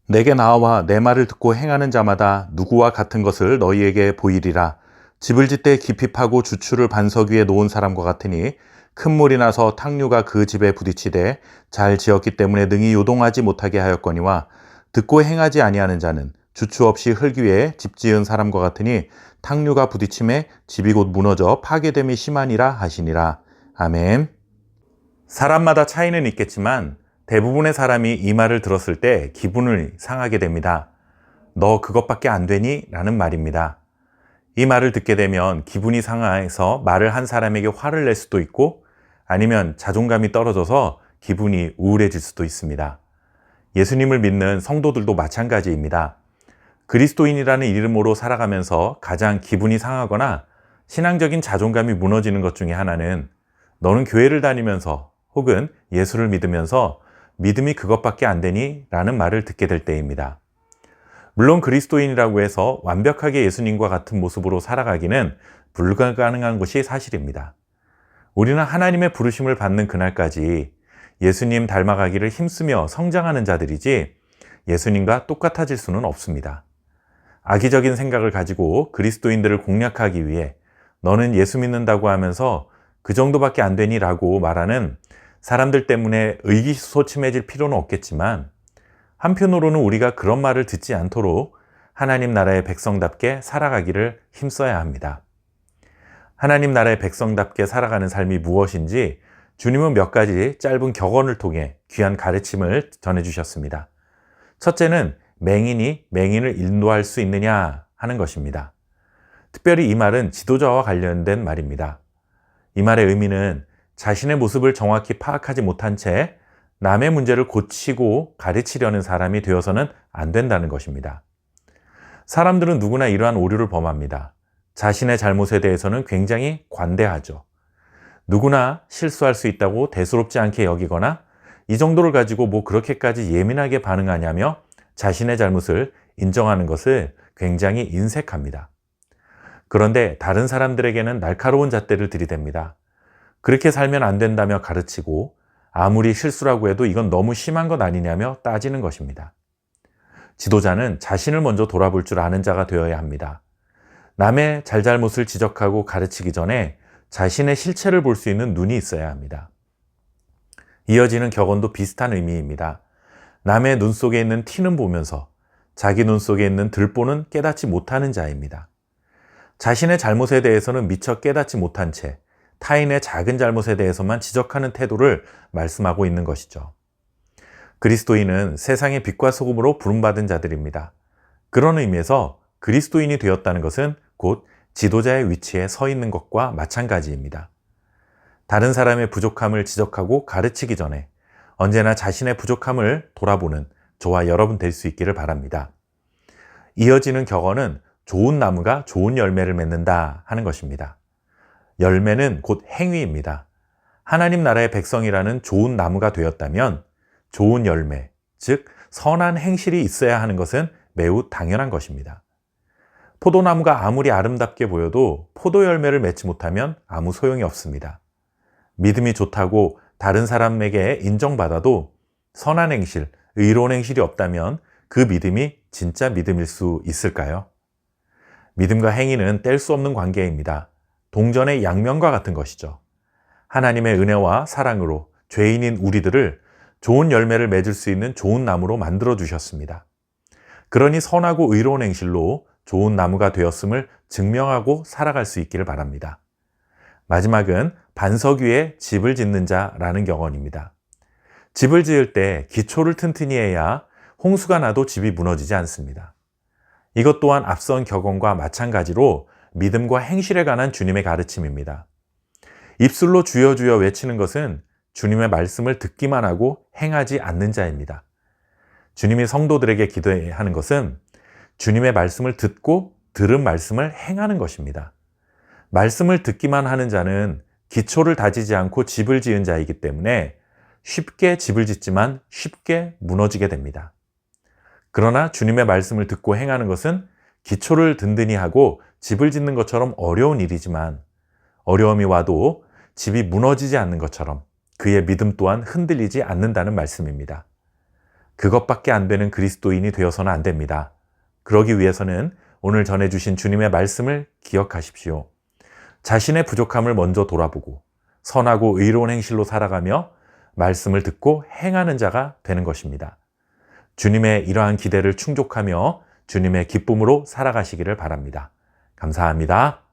내게 나와 내 말을 듣고 행하는 자마다 누구와 같은 것을 너희에게 보이리라. 집을 짓되 깊이 파고 주추를 반석 위에 놓은 사람과 같으니 큰 물이 나서 탕류가 그 집에 부딪히되 잘 지었기 때문에 능히 요동하지 못하게 하였거니와 듣고 행하지 아니하는 자는 주추 없이 흙 위에 집 지은 사람과 같으니 탕류가 부딪힘에 집이 곧 무너져 파괴됨이 심하니라 하시니라. 아멘. 사람마다 차이는 있겠지만 대부분의 사람이 이 말을 들었을 때 기분을 상하게 됩니다. 너 그것밖에 안 되니? 라는 말입니다. 이 말을 듣게 되면 기분이 상해서 말을 한 사람에게 화를 낼 수도 있고 아니면 자존감이 떨어져서 기분이 우울해질 수도 있습니다. 예수님을 믿는 성도들도 마찬가지입니다. 그리스도인이라는 이름으로 살아가면서 가장 기분이 상하거나 신앙적인 자존감이 무너지는 것 중에 하나는 너는 교회를 다니면서 혹은 예수를 믿으면서 믿음이 그것밖에 안 되니? 라는 말을 듣게 될 때입니다. 물론 그리스도인이라고 해서 완벽하게 예수님과 같은 모습으로 살아가기는 불가능한 것이 사실입니다. 우리는 하나님의 부르심을 받는 그날까지 예수님 닮아가기를 힘쓰며 성장하는 자들이지 예수님과 똑같아질 수는 없습니다. 악의적인 생각을 가지고 그리스도인들을 공략하기 위해 너는 예수 믿는다고 하면서 그 정도밖에 안 되니? 라고 말하는 사람들 때문에 의기소침해질 필요는 없겠지만 한편으로는 우리가 그런 말을 듣지 않도록 하나님 나라의 백성답게 살아가기를 힘써야 합니다. 하나님 나라의 백성답게 살아가는 삶이 무엇인지 주님은 몇 가지 짧은 격언을 통해 귀한 가르침을 전해주셨습니다. 첫째는 맹인이 맹인을 인도할 수 있느냐 하는 것입니다. 특별히 이 말은 지도자와 관련된 말입니다. 이 말의 의미는 자신의 모습을 정확히 파악하지 못한 채 남의 문제를 고치고 가르치려는 사람이 되어서는 안 된다는 것입니다. 사람들은 누구나 이러한 오류를 범합니다. 자신의 잘못에 대해서는 굉장히 관대하죠. 누구나 실수할 수 있다고 대수롭지 않게 여기거나 이 정도를 가지고 뭐 그렇게까지 예민하게 반응하냐며 자신의 잘못을 인정하는 것을 굉장히 인색합니다. 그런데 다른 사람들에게는 날카로운 잣대를 들이댑니다. 그렇게 살면 안 된다며 가르치고 아무리 실수라고 해도 이건 너무 심한 것 아니냐며 따지는 것입니다. 지도자는 자신을 먼저 돌아볼 줄 아는 자가 되어야 합니다. 남의 잘잘못을 지적하고 가르치기 전에 자신의 실체를 볼 수 있는 눈이 있어야 합니다. 이어지는 격언도 비슷한 의미입니다. 남의 눈 속에 있는 티는 보면서 자기 눈 속에 있는 들보는 깨닫지 못하는 자입니다. 자신의 잘못에 대해서는 미처 깨닫지 못한 채 타인의 작은 잘못에 대해서만 지적하는 태도를 말씀하고 있는 것이죠. 그리스도인은 세상의 빛과 소금으로 부름받은 자들입니다. 그런 의미에서 그리스도인이 되었다는 것은 곧 지도자의 위치에 서 있는 것과 마찬가지입니다. 다른 사람의 부족함을 지적하고 가르치기 전에 언제나 자신의 부족함을 돌아보는 저와 여러분 될 수 있기를 바랍니다. 이어지는 격언은 좋은 나무가 좋은 열매를 맺는다 하는 것입니다. 열매는 곧 행위입니다. 하나님 나라의 백성이라는 좋은 나무가 되었다면 좋은 열매, 즉 선한 행실이 있어야 하는 것은 매우 당연한 것입니다. 포도나무가 아무리 아름답게 보여도 포도 열매를 맺지 못하면 아무 소용이 없습니다. 믿음이 좋다고 다른 사람에게 인정받아도 선한 행실, 의로운 행실이 없다면 그 믿음이 진짜 믿음일 수 있을까요? 믿음과 행위는 뗄 수 없는 관계입니다. 동전의 양면과 같은 것이죠. 하나님의 은혜와 사랑으로 죄인인 우리들을 좋은 열매를 맺을 수 있는 좋은 나무로 만들어 주셨습니다. 그러니 선하고 의로운 행실로 좋은 나무가 되었음을 증명하고 살아갈 수 있기를 바랍니다. 마지막은 반석 위에 집을 짓는 자라는 격언입니다. 집을 지을 때 기초를 튼튼히 해야 홍수가 나도 집이 무너지지 않습니다. 이것 또한 앞선 격언과 마찬가지로 믿음과 행실에 관한 주님의 가르침입니다. 입술로 주여 주여 외치는 것은 주님의 말씀을 듣기만 하고 행하지 않는 자입니다. 주님이 성도들에게 기도하는 것은 주님의 말씀을 듣고 들은 말씀을 행하는 것입니다. 말씀을 듣기만 하는 자는 기초를 다지지 않고 집을 지은 자이기 때문에 쉽게 집을 짓지만 쉽게 무너지게 됩니다. 그러나 주님의 말씀을 듣고 행하는 것은 기초를 든든히 하고 집을 짓는 것처럼 어려운 일이지만 어려움이 와도 집이 무너지지 않는 것처럼 그의 믿음 또한 흔들리지 않는다는 말씀입니다. 그것밖에 안 되는 그리스도인이 되어서는 안 됩니다. 그러기 위해서는 오늘 전해주신 주님의 말씀을 기억하십시오. 자신의 부족함을 먼저 돌아보고 선하고 의로운 행실로 살아가며 말씀을 듣고 행하는 자가 되는 것입니다. 주님의 이러한 기대를 충족하며 주님의 기쁨으로 살아가시기를 바랍니다. 감사합니다.